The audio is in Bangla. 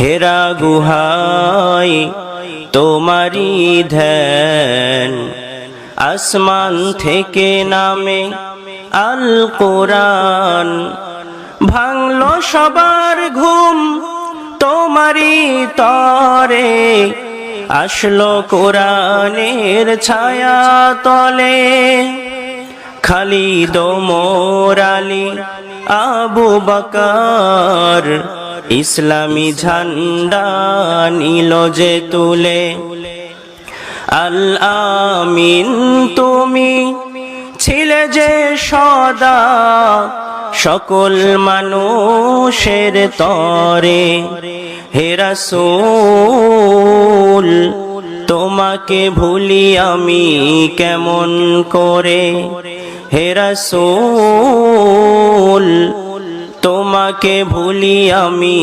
হেরা গুহায় তোমারি ধ্যান, আসমান থেকে নামে আল কোরআন, ভাঙলো সবার ঘুম তোমারি তরে, আসলো কোরআনের ছায়া তলে। খালিদ ওমর আলী আবু বকর ইসলামী ঝান্ডা নিল যে তুলে। আল আমিন তুমি ছিলে যে সদা সকল মানুষের তরে, হে রাসূল তোমাকে ভুলি আমি কেমন করে, হে রাসূল তোমাকে ভুলি আমি